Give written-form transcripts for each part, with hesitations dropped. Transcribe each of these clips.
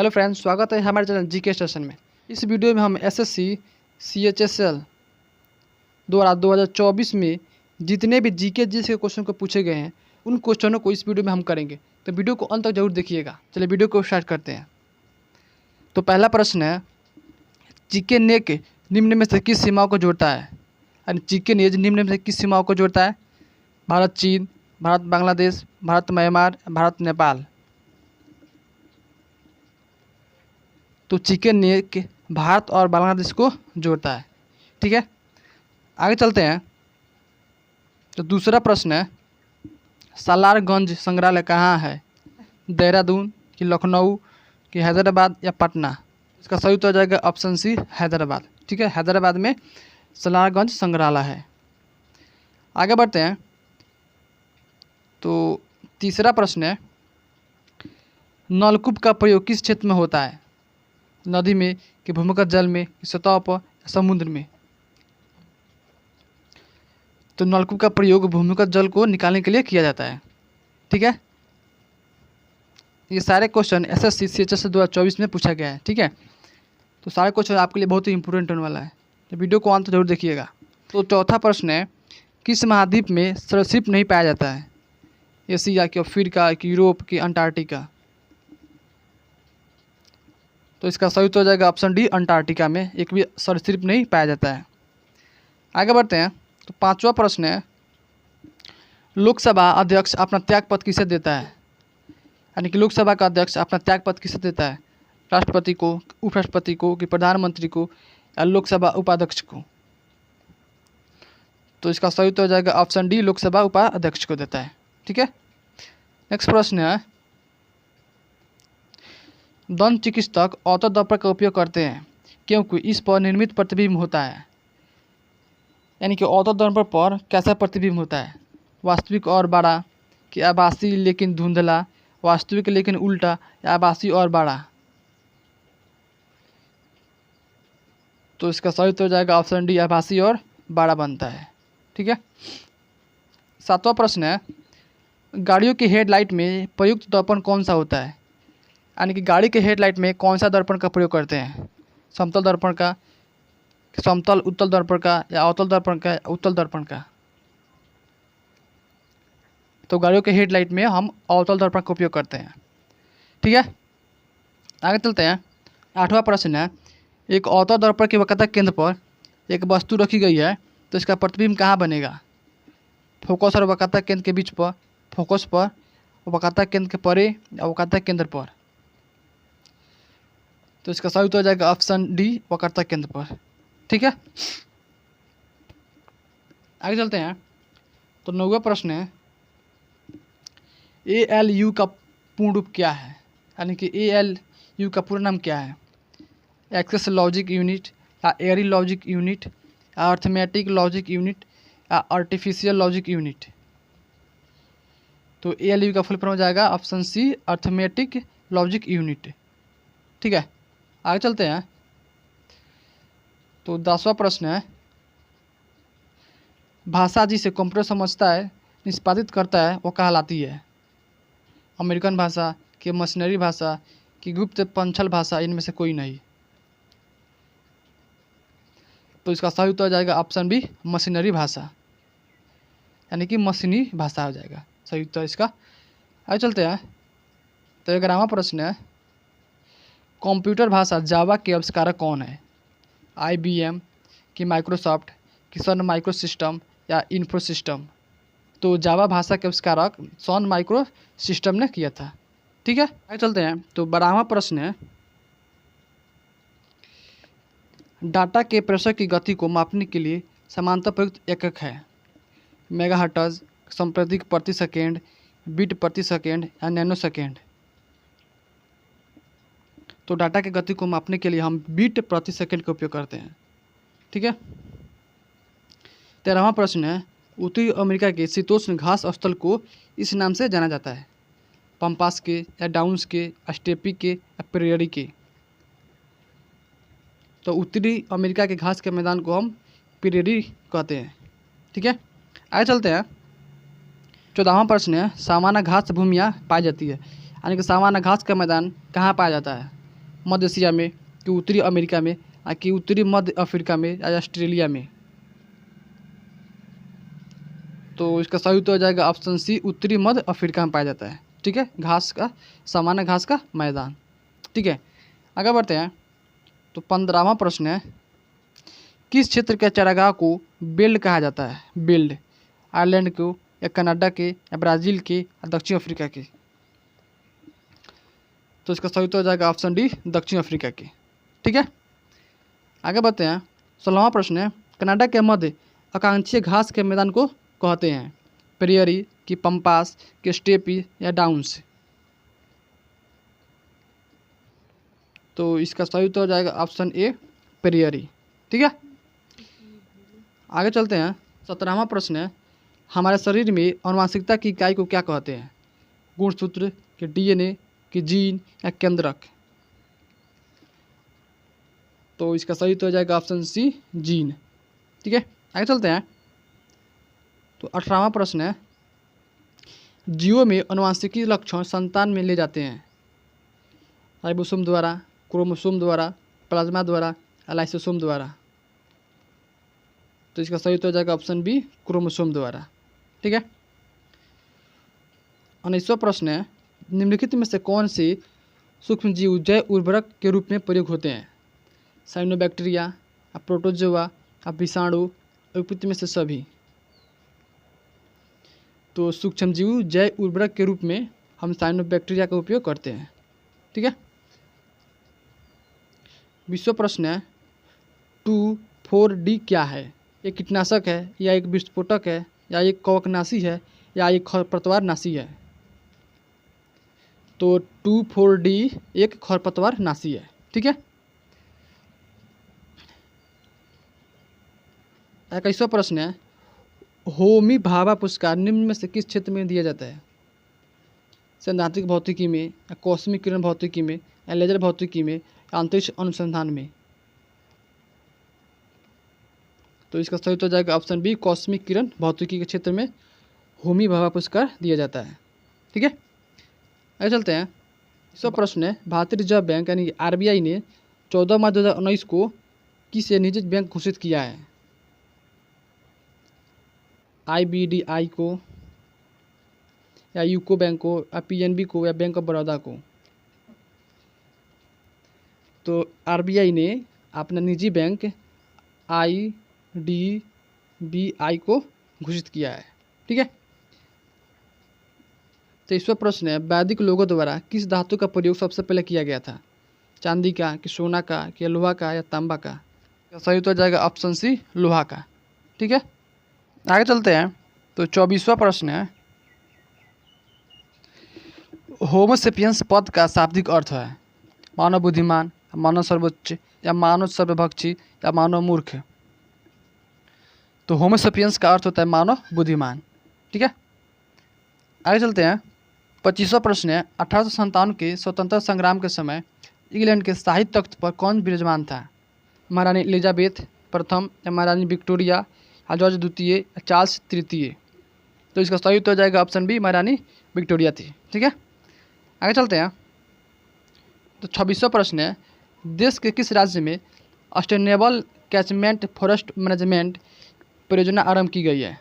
Hello friends, स्वागत है हमारे चैनल जीके स्टेशन में। इस वीडियो में हम एसएससी सीएचएसएल द्वारा 2024 में जितने भी जीके के क्वेश्चन को पूछे गए हैं उन क्वेश्चनों को इस वीडियो में हम करेंगे, तो वीडियो को अंत तक जरूर देखिएगा। चलिए वीडियो को स्टार्ट करते हैं। तो पहला प्रश्न है, जीके नेक निम्न में से किस सीमाओं को जोड़ता है? यानी जीके नेज निम्न में से किस सीमाओं को जोड़ता है? भारत चीन, भारत बांग्लादेश, भारत म्यांमार, भारत नेपाल। तो चिकन नेक भारत और बांग्लादेश को जोड़ता है। ठीक है, आगे चलते हैं। तो दूसरा प्रश्न है, सालारगंज संग्रहालय कहाँ है? देहरादून कि लखनऊ कि हैदराबाद या पटना? इसका सही उत्तर हो जाएगा ऑप्शन सी, हैदराबाद। ठीक है, हैदराबाद में सालारगंज संग्रहालय है। आगे बढ़ते हैं। तो तीसरा प्रश्न है, नलकूप का प्रयोग किस क्षेत्र में होता है? नदी में कि भूमिगत जल में कि सतह पर समुद्र में? तो नलकूप का प्रयोग भूमिगत जल को निकालने के लिए किया जाता है। ठीक है, ये सारे क्वेश्चन एसएससी सीएचएस 2024 में पूछा गया है। ठीक है, तो सारे क्वेश्चन आपके लिए बहुत ही इंपॉर्टेंट होने वाला है, तो वीडियो को अंत तक जरूर देखिएगा। तो चौथा प्रश्न है, किस महाद्वीप में सरीसृप नहीं पाया जाता है? एशिया कि अफ्रीका कि यूरोप कि अंटार्कटिका? तो इसका सही उत्तर हो जाएगा ऑप्शन डी, अंटार्कटिका में एक भी सरीसृप नहीं पाया जाता है। आगे बढ़ते हैं। तो पांचवा प्रश्न है, लोकसभा अध्यक्ष अपना त्यागपत्र किसे देता है? यानी कि लोकसभा का अध्यक्ष अपना त्यागपत्र किसे देता है? राष्ट्रपति को, उपराष्ट्रपति को कि प्रधानमंत्री को या लोकसभा उपाध्यक्ष को? तो इसका सही उत्तर हो जाएगा ऑप्शन डी, लोकसभा उपाध्यक्ष को देता है। ठीक है, नेक्स्ट प्रश्न है, दंत चिकित्सक ऑर्थो दर्पण का उपयोग करते हैं क्योंकि इस पर निर्मित प्रतिबिंब होता है। यानी कि ऑर्थो दर्पण पर कैसा प्रतिबिंब होता है? वास्तविक और बड़ा कि आभासी लेकिन धुंधला, वास्तविक लेकिन उल्टा या आभासी और बड़ा? तो इसका सही उत्तर हो जाएगा ऑप्शन डी, आभासी और बड़ा बनता है। ठीक है, सातवां प्रश्न है, गाड़ियों के हेडलाइट में प्रयुक्त दर्पण कौन सा होता है? यानी कि गाड़ी के हेडलाइट में कौन सा दर्पण का प्रयोग करते हैं? समतल दर्पण का, समतल उत्तल दर्पण का या अवतल दर्पण का, उत्तल दर्पण का? तो गाड़ियों के हेडलाइट में हम अवतल दर्पण का उपयोग करते हैं। ठीक है, आगे चलते हैं। आठवां प्रश्न है, एक अवतल दर्पण के वक्रता केंद्र पर एक वस्तु रखी गई है, तो इसका प्रतिबिंब कहाँ बनेगा? फोकस और वक्रता केंद्र के बीच पर, फोकस पर, वक्रता केंद्र के परे या वक्रता केंद्र पर? तो इसका सही उत्तर हो जाएगा ऑप्शन डी, वक्रता केंद्र पर। ठीक है, आगे चलते हैं। तो 9वां प्रश्न है, ALU का पूर्ण रूप क्या है? यानी कि ALU का पूर्ण नाम क्या है? एक्सेस लॉजिक यूनिट या एरी लॉजिक यूनिट या अर्थमेटिक लॉजिक यूनिट या आर्टिफिशियल लॉजिक यूनिट? तो ALU का फुल फॉर्म हो जाएगा option C, arithmetic logic unit. ठीक है, आगे चलते हैं। तो 10वां प्रश्न है, भाषा जिसे कंप्यूटर समझता है, निष्पादित करता है, वो कहलाती है? अमेरिकन भाषा कि मशीनरी भाषा कि गुप्त पंचल भाषा? इनमें से कोई नहीं। तो इसका सही उत्तर हो जाएगा ऑप्शन बी, मशीनरी भाषा, यानी कि मशीनी भाषा हो जाएगा सही उत्तर इसका। आगे चलते हैं। तो 11वां प्रश्न है, कंप्यूटर भाषा जावा के आविष्कारक कौन है? IBM कि माइक्रोसॉफ्ट कि सन माइक्रो सिस्टम या इन्फो सिस्टम? तो जावा भाषा के आविष्कारक सन माइक्रो सिस्टम ने किया था। ठीक है, आगे चलते हैं। तो 12वां प्रश्न है, डाटा के प्रेषक की गति को मापने के लिए समांतर प्रयुक्त एकक है? मेगाहर्ट्ज, संप्रेषित प्रति सेकेंड, बीट प्रति सेकेंड या नैनो सेकेंड? तो डाटा की गति को मापने के लिए हम बीट प्रति सेकेंड का उपयोग करते हैं। ठीक है, 13वां प्रश्न है, उत्तरी अमेरिका के शीतोष्ण घास स्थल को इस नाम से जाना जाता है? पम्पास के या डाउन्स के, स्टेपी के या प्रेयरी के? तो उत्तरी अमेरिका के घास के मैदान को हम प्रेयरी कहते हैं। ठीक है, आगे चलते हैं। 14वां प्रश्न है, सामान्य घास भूमियाँ पाई जाती है? यानी कि सामान्य घास का मैदान कहाँ पाया जाता है? मध्य एशिया में, कि उत्तरी अमेरिका में, या कि उत्तरी मध्य अफ्रीका में, या ऑस्ट्रेलिया में? तो इसका सही उत्तर हो जाएगा ऑप्शन सी, उत्तरी मध्य अफ्रीका में पाया जाता है। ठीक है, घास का सामान्य घास का मैदान। ठीक है, आगे बढ़ते हैं। तो 15वां प्रश्न है, किस क्षेत्र के चारागाह को बेल्ट कहा जाता है? बेल्ट आयरलैंड को, या कनाडा के, या ब्राज़ील के, या दक्षिण अफ्रीका के? तो इसका सही उत्तर हो जाएगा ऑप्शन डी, दक्षिण अफ्रीका के। ठीक है, आगे बढ़ते हैं। 16वां प्रश्न है, कनाडा के मध्य आकांक्षीय घास के मैदान को कहते हैं? प्रेयरी, की पंपास, के स्टेपी, या डाउन्स? तो इसका सही उत्तर हो जाएगा ऑप्शन ए, प्रेयरी। ठीक है, आगे चलते हैं। 17वां प्रश्न है, हमारे शरीर में आनुवंशिकता की इकाई को क्या कहते हैं? गुणसूत्र, के डीएनए, के जीन, या केंद्रक? तो इसका सही उत्तर हो जाएगा ऑप्शन सी, जीन। ठीक है, आगे चलते हैं। तो 18वां प्रश्न है, जीवों में आनुवंशिकी लक्षण संतान में ले जाते हैं? राइबोसोम द्वारा, क्रोमोसोम द्वारा, प्लाज्मा द्वारा, लाइसोसोम द्वारा? तो इसका सही उत्तर हो जाएगा ऑप्शन बी, क्रोमोसोम द्वारा। ठीक है, 19वां प्रश्न है, निम्नलिखित में से कौन से सूक्ष्मजीव जैव उर्वरक के रूप में प्रयोग होते हैं? साइनोबैक्टीरिया, प्रोटोजोआ, विषाणु, उपयुक्त में से सभी? तो सूक्ष्मजीव जैव उर्वरक के रूप में हम साइनोबैक्टीरिया का उपयोग करते हैं। ठीक है, 20वां प्रश्न है, 2,4-D क्या है? एक कीटनाशक है, या एक विस्फोटक है, या एक कवकनाशी है, या एक खरपतवारनाशी है? तो 2,4-D एक खरपतवारनाशी है। ठीक है, 21वां प्रश्न है, होमी भाभा पुरस्कार निम्न में से किस क्षेत्र में दिया जाता है? सैद्धांतिक भौतिकी में, या कॉस्मिक किरण भौतिकी में, या लेजर भौतिकी में, या अंतरिक्ष अनुसंधान में? तो इसका सही उत्तर हो जाएगा ऑप्शन बी, कॉस्मिक किरण भौतिकी के क्षेत्र में होमी भाभा पुरस्कार दिया जाता है। ठीक है, आगे चलते हैं। इसका प्रश्न है, भारतीय रिजर्व बैंक यानी कि आरबीआई ने 14 मार्च 2019 को किसे निजी बैंक घोषित किया है? आईबीडीआई को, या यूको बैंक को, या पीएनबी को, या बैंक ऑफ बड़ौदा को? तो आरबीआई ने अपना निजी बैंक आईडीबीआई को घोषित किया है। ठीक है, 23वां प्रश्न है, वैदिक लोगों द्वारा किस धातु का प्रयोग सबसे पहले किया गया था? चांदी का, कि सोना का, कि लोहा का, या तांबा का? सही उत्तर जाएगा ऑप्शन सी, लोहा का। ठीक है, आगे चलते हैं। तो 24वां प्रश्न है, होमो सेपियंस पद का शाब्दिक अर्थ है? मानव बुद्धिमान, मानव सर्वोच्च, या मानव सर्वभक्षी, या मानव मूर्ख? तो होमो सेपियंस का अर्थ होता है मानव बुद्धिमान। ठीक है, आगे चलते हैं। 25वां प्रश्न है, 1857 के स्वतंत्रता संग्राम के समय इंग्लैंड के शाही तख्त पर कौन विराजमान था? महारानी एलिजाबेथ प्रथम, या महारानी विक्टोरिया, या जॉर्ज द्वितीय, या चार्ल्स तृतीय? तो इसका सही उत्तर हो जाएगा ऑप्शन बी, महारानी विक्टोरिया थी। ठीक है, आगे चलते हैं। तो 26वां प्रश्न है, देश के किस राज्य में सस्टेनेबल कैचमेंट फॉरेस्ट मैनेजमेंट परियोजना आरंभ की गई है?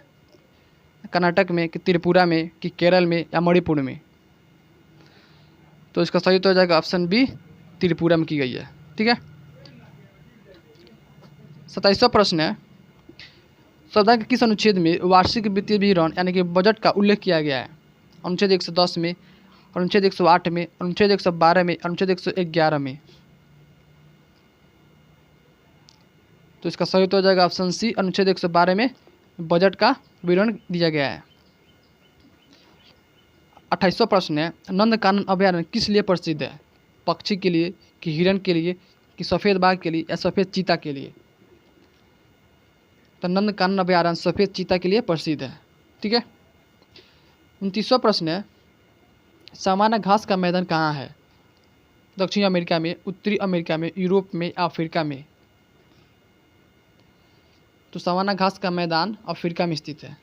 कर्नाटक में, कि त्रिपुरा में, कि केरल में, या मणिपुर में? तो इसका सही उत्तर हो जाएगा ऑप्शन बी, त्रिपुरा में की गई है। ठीक है, 27वां प्रश्न है, संविधान के किस अनुच्छेद में वार्षिक वित्तीय विवरण यानी कि बजट का उल्लेख किया गया है? अनुच्छेद 110 में, अनुच्छेद 108 में, अनुच्छेद 112 में, अनुच्छेद 111 में? तो इसका सही उत्तर हो जाएगा ऑप्शन सी, अनुच्छेद 112 में बजट का विवरण दिया गया है। 28वां प्रश्न है, नंदकानन अभयारण्य किस लिए प्रसिद्ध है? पक्षी के लिए, कि हिरण के लिए, कि सफ़ेद बाघ के लिए, या सफ़ेद चीता के लिए? तो नंदकानन अभयारण्य सफ़ेद चीता के लिए प्रसिद्ध है। ठीक है, 29वां प्रश्न है, सामान्य घास का मैदान कहाँ है? दक्षिण अमेरिका में, उत्तरी अमेरिका में, यूरोप में, अफ्रीका में? तो सामान्य घास का मैदान अफ्रीका में स्थित है।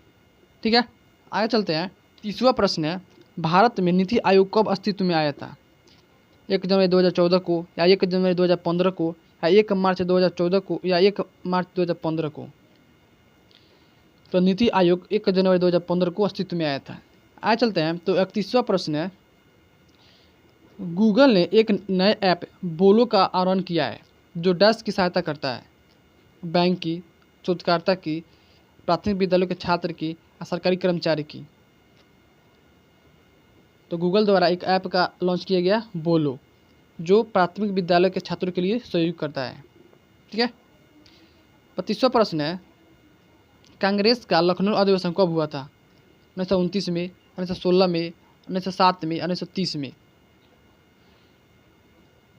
ठीक है, आगे चलते हैं। 30वां प्रश्न है, भारत में नीति आयोग कब अस्तित्व में आया था? 1 जनवरी 2014 को, या 1 जनवरी 2015 को, या 1 मार्च 2014 को, या 1 मार्च 2015 को। तो नीति आयोग 1 जनवरी 2015 को अस्तित्व में आया था। आगे चलते हैं। तो 31वां प्रश्न है, गूगल ने एक नए ऐप बोलो का आरंभ किया है जो डैश की सहायता करता है बैंक की, शोधकर्ता की, प्राथमिक विद्यालयों के छात्र की या सरकारी कर्मचारी की। तो गूगल द्वारा एक ऐप का लॉन्च किया गया बोलो, जो प्राथमिक विद्यालय के छात्रों के लिए सहयोग करता है। ठीक है। 32वां प्रश्न है, कांग्रेस का लखनऊ अधिवेशन कब हुआ था? 1929 में, 1916 में, 1907 में, 1930 में।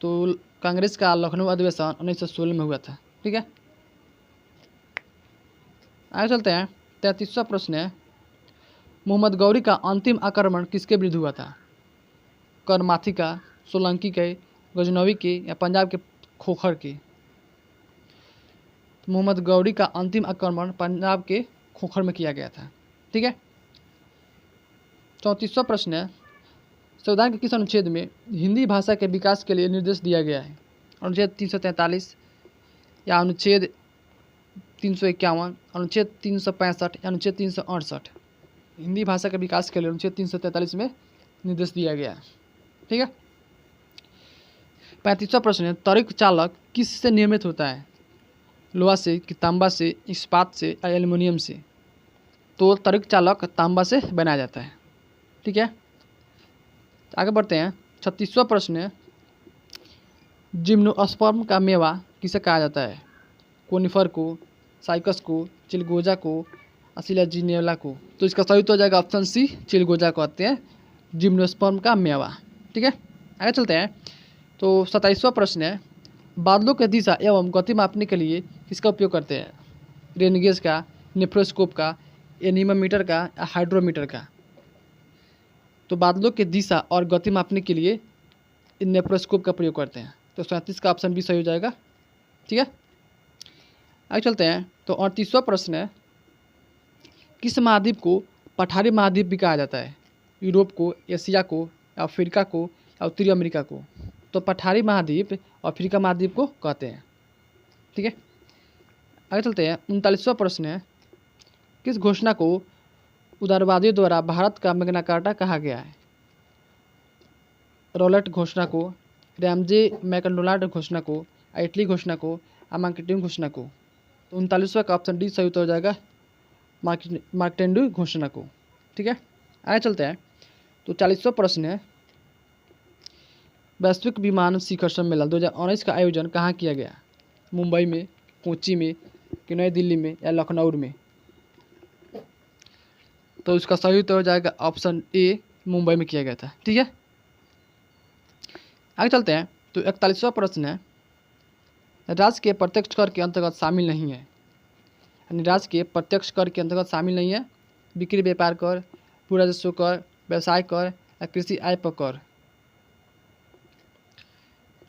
तो कांग्रेस का लखनऊ अधिवेशन 1916 में हुआ था। ठीक है। आगे चलते हैं। 33वां प्रश्न है, मोहम्मद गौरी का अंतिम आक्रमण किसके विरुद्ध हुआ था? करमाथी का, सोलंकी के, गजनवी के, या पंजाब के खोखर के? मोहम्मद गौरी का अंतिम आक्रमण पंजाब के खोखर में किया गया था। ठीक है। 34वां प्रश्न है, संविधान के किस अनुच्छेद में हिंदी भाषा के विकास के लिए निर्देश दिया गया है? अनुच्छेद 343, या अनुच्छेद 351, अनुच्छेद 365, या अनुच्छेद 368? हिंदी भाषा के विकास के लिए अनुच्छेद 343 में निर्देश दिया गया है। ठीक है। 35वां प्रश्न है, त्वरित चालक किससे निर्मित होता है? लोहा से, कि तांबा से, इस्पात से, या एल्युमिनियम से? तो त्वरित चालक तांबा से बनाया जाता है। ठीक है। आगे बढ़ते हैं। 36वां प्रश्न है, जिम्नोस्पर्म का मेवा किसे कहा जाता है? कोनिफर को, साइकस को, चिलगोजा को, असिलाजिनेला को? तो इसका सही तो हो जाएगा ऑप्शन सी, चिलगोजा कहते हैं जिम्नोस्पर्म का मेवा। ठीक है। आगे चलते हैं। तो 27वां प्रश्न है, बादलों की दिशा एवं गति मापने के लिए किसका उपयोग करते हैं? रेनगेज का, नेफ्रोस्कोप का, एनीमोमीटर का, या हाइड्रोमीटर का? तो बादलों की दिशा और गति मापने के लिए नेफ्रोस्कोप का प्रयोग करते हैं। तो 37 का ऑप्शन भी सही हो जाएगा। ठीक है। आगे चलते हैं। तो 38वां प्रश्न है, किस महाद्वीप को पठारी महाद्वीप भी कहा जाता है? यूरोप को, एशिया को, अफ्रीका को, या उत्तरी अमेरिका को? तो पठारी महाद्वीप अफ्रीका महाद्वीप को कहते हैं। ठीक है। आगे चलते हैं। 39वां प्रश्न है, किस घोषणा को उदारवादियों द्वारा भारत का मैग्ना कार्टा कहा गया है? रॉलेट घोषणा को, रैमजे मैकडोनाल्ड घोषणा को, इटली घोषणा को, या मार्केटिंग घोषणा को? तो 39वां का ऑप्शन डी सही उत्तर हो जाएगा, मार्केटिंग घोषणा को। ठीक है। आगे चलते हैं। तो 40वां प्रश्न है, वैश्विक विमान शिखर सम्मेलन 2019 का आयोजन कहाँ किया गया? मुंबई में, कोच्चि में, कि नई दिल्ली में, या लखनऊ में? तो इसका सही उत्तर हो जाएगा ऑप्शन ए, मुंबई में किया गया था। ठीक है। आगे चलते हैं। तो 41वां प्रश्न है, राज्य के प्रत्यक्ष कर के अंतर्गत शामिल नहीं है, यानी राज्य के प्रत्यक्ष कर के अंतर्गत शामिल नहीं है बिक्री व्यापार कर, भू राजस्व कर, व्यवसाय कर, या कृषि आय पर कर?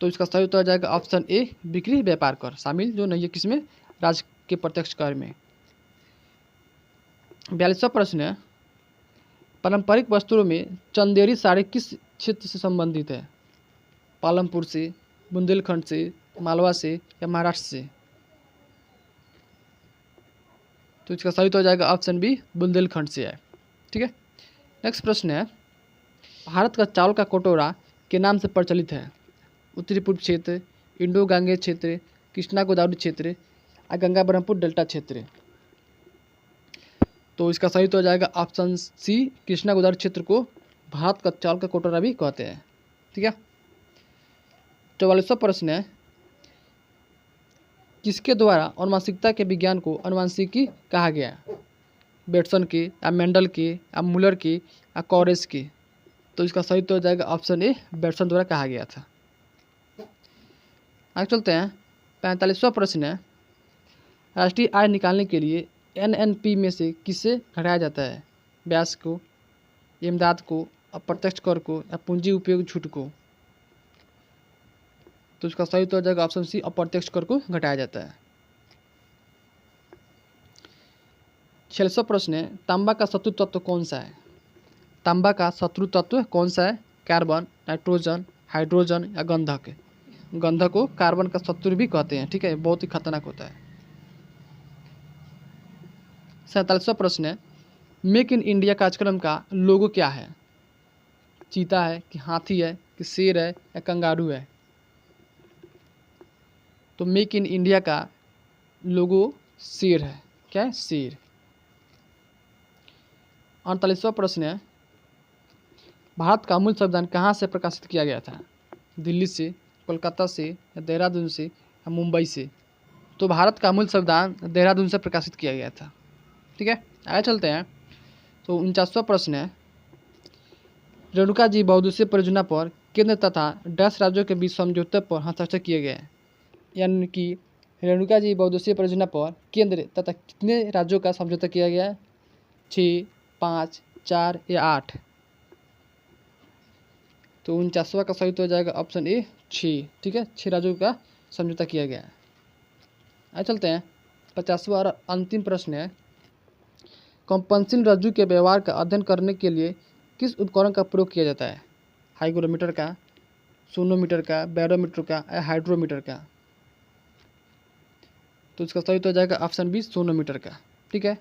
तो इसका सही उत्तर हो जाएगा ऑप्शन ए, बिक्री व्यापार कर शामिल जो नहीं है किसमें? राज्य के प्रत्यक्ष कर में। 42वां प्रश्न है, पारंपरिक वस्त्रों में चंदेरी साड़ी किस क्षेत्र से संबंधित है? पालमपुर से, बुंदेलखंड से, मालवा से, या महाराष्ट्र से? तो इसका सही तो हो जाएगा ऑप्शन बी, बुंदेलखंड से है। ठीक है। नेक्स्ट प्रश्न है, भारत का चावल का कटोरा के नाम से प्रचलित है? उत्तरी पूर्व क्षेत्र, इंडो गांगेय क्षेत्र, कृष्णा गोदावरी क्षेत्र, या गंगा ब्रह्मपुत्र डेल्टा क्षेत्र? तो इसका सही तो हो जाएगा ऑप्शन सी, कृष्णा गोदावरी क्षेत्र को भारत का चावल का कटोरा भी कहते हैं। ठीक है। 44वां प्रश्न है, किसके द्वारा अनुवांशिकता के विज्ञान को अनुवांशिकी कहा गया? बेटसन के, या मेंडल के, या मुलर के, या कॉरेस के? तो इसका सही तो हो जाएगा ऑप्शन ए, बेटसन द्वारा कहा गया था। आगे चलते हैं। 45वां प्रश्न है, राष्ट्रीय आय निकालने के लिए एनएनपी में से किसे घटाया जाता है? ब्याज को, इमदाद को, अप्रत्यक्ष कर को, या पूंजी उपयोग छूट को? तो इसका सही उत्तर हो जाएगा ऑप्शन सी, अप्रत्यक्ष कर को घटाया जाता है। 46वां प्रश्न है, तांबा का शत्रु तत्व कौन सा है? तांबा का शत्रु तत्व कौन सा है? कार्बन, नाइट्रोजन, हाइड्रोजन या गंधक। गंधक को कार्बन का शत्रु भी कहते हैं, ठीक है, बहुत ही खतरनाक होता है। 47वां प्रश्न है, मेक इन इंडिया कार्यक्रम का लोगो क्या है? चीता है कि हाथी है कि शेर है या कंगारू है? तो मेक इन इंडिया का लोगो शेर है। क्या है? शेर। 48वां प्रश्न है, भारत का मूल संविधान कहाँ से प्रकाशित किया गया था? दिल्ली से, कोलकाता से या देहरादून से या मुंबई से? तो भारत का मूल संविधान देहरादून से प्रकाशित किया गया था, ठीक है। आगे चलते हैं। तो 49वां प्रश्न है, रेणुका जी बहुउद्देशीय परियोजना पर केंद्र तथा 10 राज्यों के बीच समझौते पर हस्ताक्षर किए गए हैं। यानी कि रेणुका जी बहुउद्देशीय परियोजना पर केंद्र तथा कितने राज्यों का समझौता किया गया है? 6, 5, 4 या 8? तो 49वां का सही तो हो जाएगा ऑप्शन ए 6, ठीक है। 6 राज्यों का समझौता किया गया है। आगे चलते हैं। 50वां और अंतिम प्रश्न है, कंपनशील रज्जु के व्यवहार का अध्ययन करने के लिए किस उपकरण का प्रयोग किया जाता है? हाइग्रोमीटर का, सोनोमीटर का, बैरोमीटर का या हाइड्रोमीटर का? तो इसका सही तो हो जाएगा ऑप्शन बी सोनोमीटर का, ठीक है।